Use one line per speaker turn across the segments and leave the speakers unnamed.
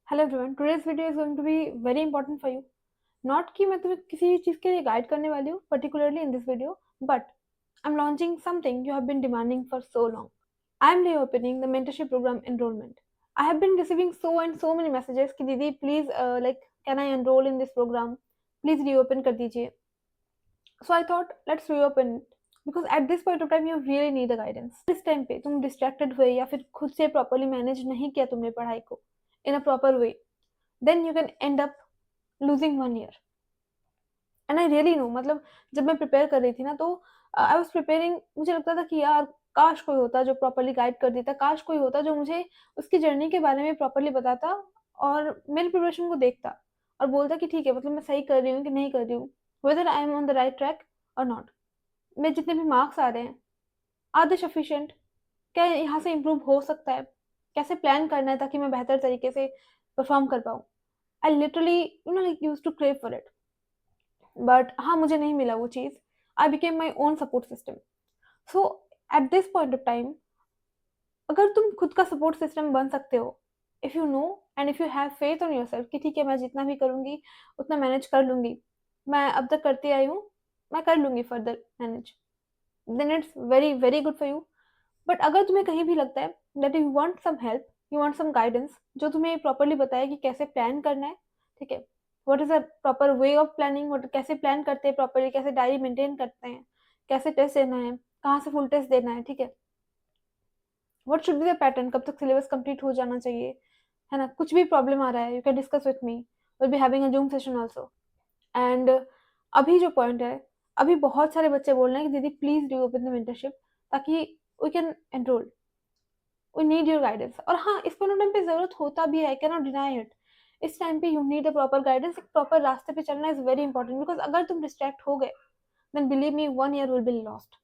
Hello everyone, today's video is going to be very important for you. Not कि मैं तुम्हें किसी भी चीज़ के लिए गाइड करने वाली हूँ particularly in this video, but I am launching something you have been demanding for so long. I am reopening the mentorship program enrollment. I have been receiving so many messages कि दीदी please like can I enroll in this program? Please reopen कर दीजिए. So I thought let's reopen it because at this point of time you really need a guidance. इस time पे तुम distracted हुए या फिर खुद से properly manage नहीं किया तुमने पढ़ाई को in a proper way, then you can end up losing 1 year. And I really know, मतलब जब मैं प्रिपेयर कर रही थी ना तो आई वाज प्रिपेयरिंग, मुझे लगता था कि यार काश कोई होता जो प्रॉपर्ली गाइड कर देता, काश कोई होता जो मुझे उसकी जर्नी के बारे में प्रॉपर्ली बताता और मेरी प्रिपरेशन को देखता और बोलता कि ठीक है, मतलब मैं सही कर रही हूँ कि नहीं कर रही हूँ, whether I am on the right track और नॉट, मेरे जितने भी मार्क्स आ रहे हैं आर दे सफिशिएंट, क्या यहाँ से इम्प्रूव हो सकता है, कैसे प्लान करना है ताकि मैं बेहतर तरीके से परफॉर्म कर पाऊँ. I literally like use to crave for it, but हाँ मुझे नहीं मिला वो चीज़. I became my own support system. So at this point of time, अगर तुम खुद का सपोर्ट सिस्टम बन सकते हो, if you know and if you have faith on yourself कि ठीक है मैं जितना भी करूँगी उतना मैनेज कर लूँगी, मैं अब तक करती आई हूँ, मैं कर लूँगी further manage, then it's very very good for you. But अगर तुम्हें कहीं भी लगता है that you want some help, you want some guidance जो तुम्हें प्रॉपर्ली बताए कि कैसे प्लान करना है, ठीक है, what is a proper way of planning, कैसे प्लान करते हैं प्रॉपर्ली, कैसे डायरी मेंटेन करते हैं, कैसे टेस्ट देना है, कहाँ से फुल टेस्ट देना है, ठीक है, what should be the pattern, कब तक सिलेबस कंप्लीट हो जाना चाहिए, है ना, कुछ भी प्रॉब्लम आ रहा है you can discuss with me, will be having a Zoom session also. And अभी जो पॉइंट है, अभी बहुत सारे बच्चे बोल रहे हैं कि दीदी please do open the mentorship ताकि we can enrol, we need your guidance. और हाँ, इस पॉइंट ऑफ टाइम पे ज़रूरत होता भी है, I can not deny it. इस टाइम पे you need a proper guidance, एक प्रॉपर रास्ते पे चलना इज़ वेरी इंपॉर्टेंट बिकॉज़ अगर तुम डिस्ट्रैक्ट हो गए, then believe me 1 year will be lost.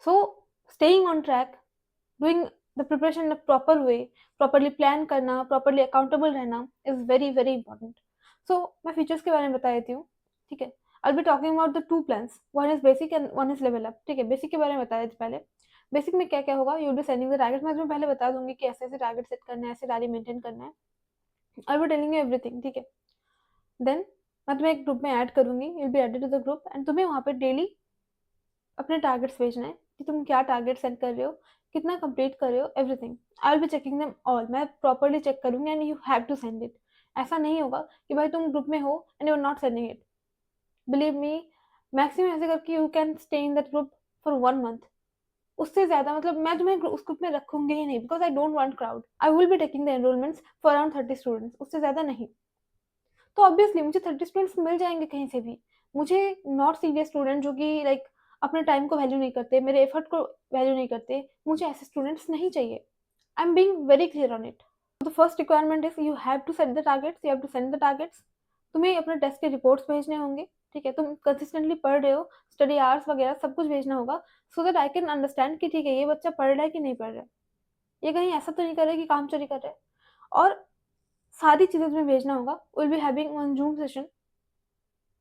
So staying on track, doing the preparation in a proper way, properly plan करना, properly accountable रहना is very, very important. So मैं features के बारे में बता देती हूँ, ठीक है? आई will be talking about the 2 plans, one is basic and one is level up, ठीक है? बेसिक के बारे में बता देते पहले. बेसिक में क्या-क्या होगा, you will be setting the target, मैं तुम्हें पहले बता दूँगी कि ऐसे-ऐसे टारगेट सेट करना है, ऐसे डायरी मेंटेन करना है. आई will be telling you everything, ठीक है? देन मैं तुम्हें एक ग्रुप में ऐड करूँगी, you will be added to the group and तुम्हें वहाँ पे डेली अपने टारगेट्स भेजना है कि तुम क्या टारगेट सेट कर रहे हो, कितना कंप्लीट कर रहे हो, everything. I will be checking them all, मैं प्रॉपर्ली चेक करूँगी and you have to send it. ऐसा नहीं होगा कि भाई तुम ग्रुप में हो and you are not sending it. Believe me, maximum ऐसे करके you can stay in that group for 1 month. उससे ज़्यादा मतलब मैं तुम्हें उस ग्रुप में रखूँगी ही नहीं because I don't want crowd. I will be taking the enrolments for around 30 students, उससे ज़्यादा नहीं. तो ऑब्वियसली मुझे 30 स्टूडेंट्स मिल जाएँगे कहीं से भी. मुझे नॉट सीरियस स्टूडेंट जो कि लाइक अपने टाइम को वैल्यू नहीं करते, मेरे एफर्ट को वैल्यू नहीं करते, मुझे ऐसे स्टूडेंट्स नहीं चाहिए. I am being very clear on it. The first requirement is you have to set the targets, you have to send the targets. तुम्हें अपने टेस्ट के रिपोर्ट्स भेजने होंगे, ठीक है? तुम कंसिस्टेंटली पढ़ रहे हो, स्टडी आवर्स वगैरह सब कुछ भेजना होगा so that I can understand कि ठीक है, ये बच्चा पढ़ रहा है कि नहीं पढ़ रहा है. ये कहीं ऐसा तो नहीं कर रहा है कि काम चोरी कर रहा है. और सारी चीज़ें तुम्हें भेजना होगा. Will be having one Zoom session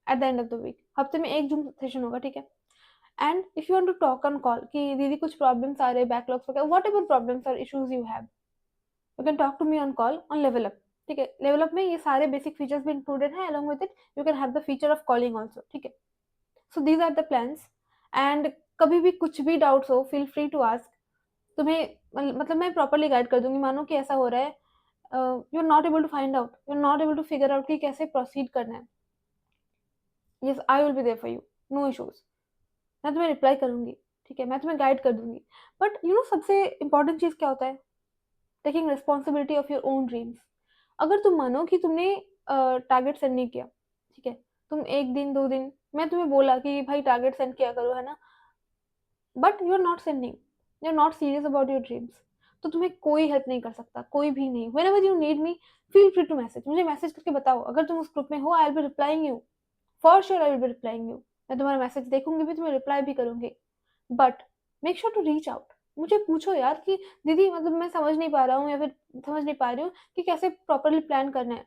at the end of the week. हफ्ते में 1 जूम सेशन होगा, ठीक है? And if you want to talk on call कि दीदी कुछ प्रॉब्लम्स आ रहे हैं, बैकलॉग्स वगैरह, व्हाटएवर प्रॉब्लम्स और issues you have, you can talk to me on call on level up, ठीक है? लेवल अप में ये सारे बेसिक फीचर्स भी इंक्लूडेड हैं. Along with it you can have the feature of calling also, ठीक है? So these are the plans. And कभी भी कुछ भी डाउट्स हो, फील फ्री टू आस्क. तुम्हें मतलब मैं प्रॉपर्ली गाइड कर दूंगी. मानो कि ऐसा हो रहा है, you are not able to find out, you are not able to figure out कि कैसे प्रोसीड करना है, yes I will be there for you, no issues. मैं तुम्हें रिप्लाई करूंगी, ठीक है? मैं तुम्हें गाइड कर दूंगी. बट यू नो सबसे इंपॉर्टेंट चीज़ क्या होता है, taking responsibility of your own dreams. अगर तुम मानो कि तुमने टारगेट सेंड नहीं किया, ठीक है, तुम 1 दिन 2 दिन, मैं तुम्हें बोला कि भाई टारगेट सेंड किया करो, है ना, but you are not sending, you are not serious about your dreams, तो तुम्हें कोई हेल्प नहीं कर सकता, कोई भी नहीं. Whenever you need me, feel free to message, मुझे मैसेज करके बताओ. अगर तुम उस ग्रुप में हो, I will be replying you, for sure I will be replying you. मैं तुम्हारा मैसेज देखूंगी भी, तुम्हें रिप्लाई भी करूंगी. But make sure to reach out. मुझे पूछो यार कि दीदी मतलब मैं समझ नहीं पा रहा हूँ या फिर समझ नहीं पा रही हूँ कि कैसे प्रॉपरली प्लान करना है.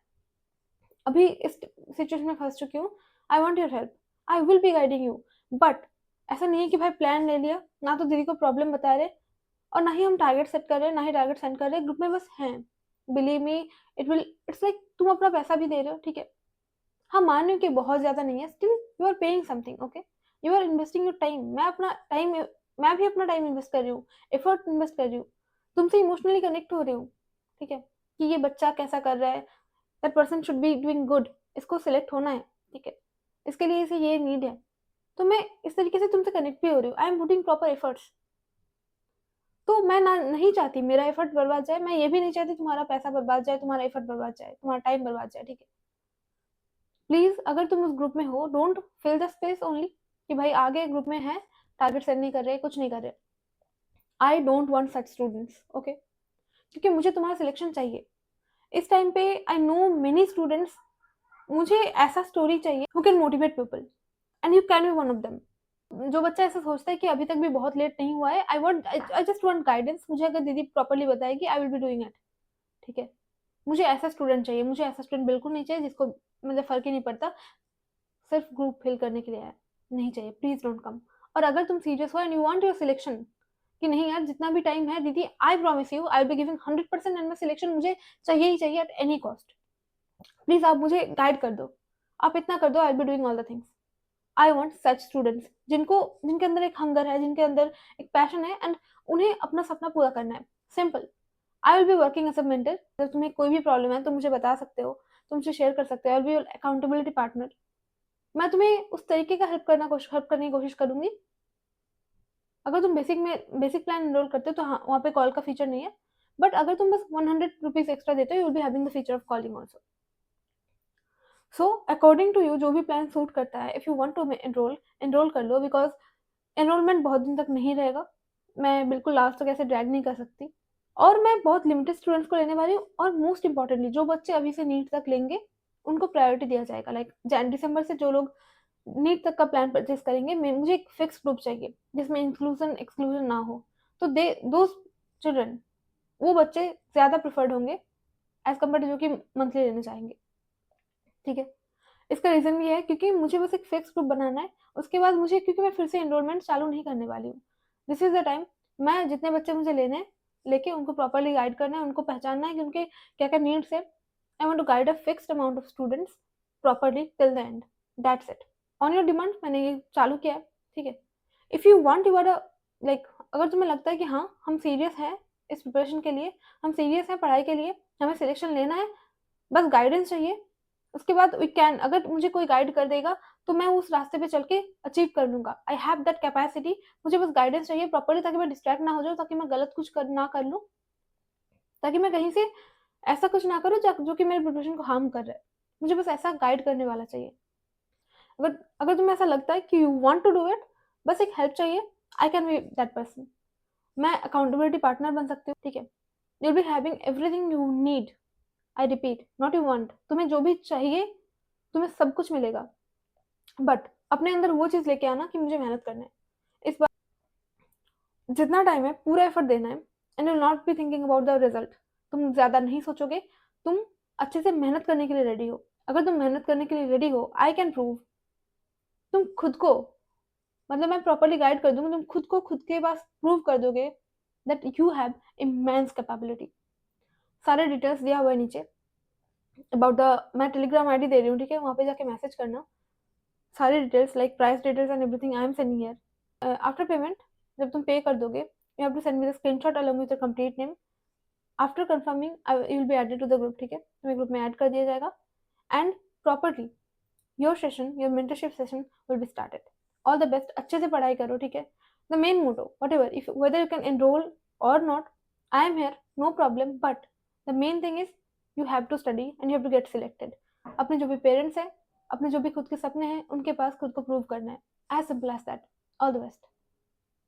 अभी इस सिचुएशन में फंस चुकी हूँ, I want your help, I will be guiding you. But ऐसा नहीं है कि भाई प्लान ले लिया, ना तो दीदी को प्रॉब्लम बता रहे और ना ही हम टारगेट सेट कर रहे हैं, ना ही टारगेट सेंड कर रहे हैं, ग्रुप में बस हैं. बिलीव मी, इट्स लाइक तुम अपना पैसा भी दे रहे हो, ठीक है। हाँ, मान रही हूँ कि बहुत ज़्यादा नहीं है, still you are paying something, okay. You are investing your time. मैं भी अपना टाइम इन्वेस्ट कर रही हूँ, एफर्ट इन्वेस्ट कर रही हूँ, तुमसे इमोशनली कनेक्ट हो रही हूँ, ठीक है, कि ये बच्चा कैसा कर रहा है, that person should be doing good, इसको सिलेक्ट होना है, ठीक है, इसके लिए इसे ये नीड है। तो मैं इस तरीके से तुमसे कनेक्ट भी हो रही हूँ, I am putting proper efforts. तो मैं नहीं चाहती मेरा एफर्ट बर्बाद जाए, मैं ये भी नहीं चाहती तुम्हारा पैसा बर्बाद जाए, तुम्हारा एफर्ट बर्बाद जाए, तुम्हारा टाइम बर्बाद जाए, ठीक है। प्लीज अगर तुम उस ग्रुप में हो, don't fill the space only कि भाई आगे ग्रुप में है, टारगेट सेट नहीं कर रहे, कुछ नहीं कर रहे। I don't want such students, okay, क्योंकि मुझे तुम्हारा सिलेक्शन चाहिए इस टाइम पे। आई नो मेनी स्टूडेंट्स, मुझे ऐसा स्टोरी चाहिए who can motivate people, and you can be one of them. जो बच्चा ऐसा सोचता है कि अभी तक भी बहुत लेट नहीं हुआ है, आई जस्ट वांट गाइडेंस। मुझे अगर दीदी प्रॉपर्ली बताएगी, आई विल बी डूइंग इट, ठीक है। मुझे ऐसा स्टूडेंट चाहिए, मुझे ऐसा स्टूडेंट बिल्कुल नहीं चाहिए जिसको मतलब फर्क ही नहीं पड़ता, सिर्फ ग्रुप फिल करने के लिए आया, नहीं चाहिए, प्लीज डोंट कम। और अगर तुम सीरियस हो and you want your selection, कि नहीं यार जितना भी टाइम है दीदी, I promise you I will be giving 100% and my selection मुझे चाहिए ही चाहिए एट एनी कॉस्ट, प्लीज आप मुझे गाइड कर दो, आप इतना कर दो, आई will be doing all the things. I want such students जिनके अंदर एक हंगर है, जिनके अंदर एक पैशन है, एंड उन्हें अपना सपना पूरा करना है, simple. I will be working as a mentor. अगर तुम्हें कोई भी प्रॉब्लम है तो मुझे बता सकते हो, तुमसे शेयर कर सकते हो, I will B accountability partner. मैं तुम्हें उस तरीके का हेल्प करने की कोशिश करूंगी। अगर तुम बेसिक प्लान एनरोल करते हो तो हाँ, वहाँ पे कॉल का फीचर नहीं है, बट अगर तुम बस 100 रुपीज एक्स्ट्रा देते हो, you will be having the feature of calling also. So according to you जो भी प्लान सूट करता है, if you want to enroll कर लो, बिकॉज एनरोलमेंट बहुत दिन तक नहीं रहेगा, मैं बिल्कुल लास्ट तक ऐसे ड्रैग नहीं कर सकती, और मैं बहुत लिमिटेड स्टूडेंट्स को लेने वाली हूँ। और मोस्ट इंपॉर्टेंटली जो बच्चे अभी से नीट तक लेंगे उनको प्रायोरिटी दिया जाएगा। लाइक दिसंबर से जो लोग नीट तक का प्लान परचेज करेंगे, मुझे एक फिक्स ग्रुप चाहिए जिसमें इंक्लूजन एक्सक्लूजन ना हो। तो दे दो चिल्ड्रन, वो बच्चे ज़्यादा प्रिफर्ड होंगे एज कम्पेयर टू जो कि मंथली लेना चाहेंगे, ठीक है। इसका रीज़न ये है क्योंकि मुझे बस एक फिक्स ग्रुप बनाना है, उसके बाद मुझे, क्योंकि मैं फिर से एनरोलमेंट चालू नहीं करने वाली हूँ, दिस इज़ द टाइम। मैं जितने बच्चे मुझे लेने हैं, लेके उनको प्रॉपर्ली गाइड करना है, उनको पहचानना है कि उनके क्या क्या नीड्स है। I want to guide a fixed amount of students properly till the end, that's it. On your demand मैंने ये चालू किया है, ठीक है। If you want, you are like, अगर तुम्हें लगता है कि हाँ हम सीरियस हैं इस प्रिपरेशन के लिए, हम सीरियस हैं पढ़ाई के लिए, हमें सिलेक्शन लेना है, बस गाइडेंस चाहिए, उसके बाद वी कैन, अगर मुझे कोई गाइड कर देगा तो मैं उस रास्ते पे चल के अचीव कर लूंगा। I have that capacity. मुझे बस गाइडेंस चाहिए प्रॉपर्ली, ताकि मैं डिस्ट्रैक्ट ना हो जाऊँ, ताकि मैं गलत कुछ ना कर लूँ, ताकि मैं कहीं से ऐसा कुछ ना करूँ जो कि मेरे प्रिपरेशन को हार्म कर रहा है। मुझे बस ऐसा गाइड करने वाला चाहिए। अगर अगर तुम्हें ऐसा लगता है कि you want to do it, बस एक हेल्प चाहिए, I can be that person. मैं अकाउंटेबिलिटी पार्टनर बन सकती हूँ, ठीक है। You will be having everything you need, I repeat, not you want. तुम्हें जो भी चाहिए, तुम्हें सब कुछ मिलेगा, बट अपने अंदर वो चीज़ लेके आना कि मुझे मेहनत करना है। इस बार जितना टाइम है पूरा एफर्ट देना है, and you not be thinking about the result. तुम ज़्यादा नहीं सोचोगे, तुम अच्छे से मेहनत करने के लिए रेडी हो। अगर तुम मेहनत करने के लिए रेडी हो, आई कैन प्रूव, तुम खुद को, मतलब मैं प्रॉपर्ली गाइड कर दूंगी, तुम खुद को खुद के पास प्रूव कर दोगे that you have immense capability. सारे डिटेल्स दिया हुआ है नीचे अबाउट द, मैं टेलीग्राम आईडी दे रही हूँ, ठीक है, वहाँ पे जाके मैसेज करना, सारी details like price details and everything I am sending here. After payment, जब तुम पे कर दोगे, you have to send me the screenshot along with the complete name. After confirming you will be added to the group, ठीक है, तुम्हें group में add कर दिया जाएगा, and properly your session, your mentorship session will be started. All the best, अच्छे से पढ़ाई करो, ठीक है। The main motto, whatever, if whether you can enrol और not, I am here, no problem, but the main thing is you have to study and you have to get selected. अपने जो भी parents हैं, अपने जो भी खुद के सपने हैं, उनके पास खुद को प्रूव करना है, as simple as that. All the best.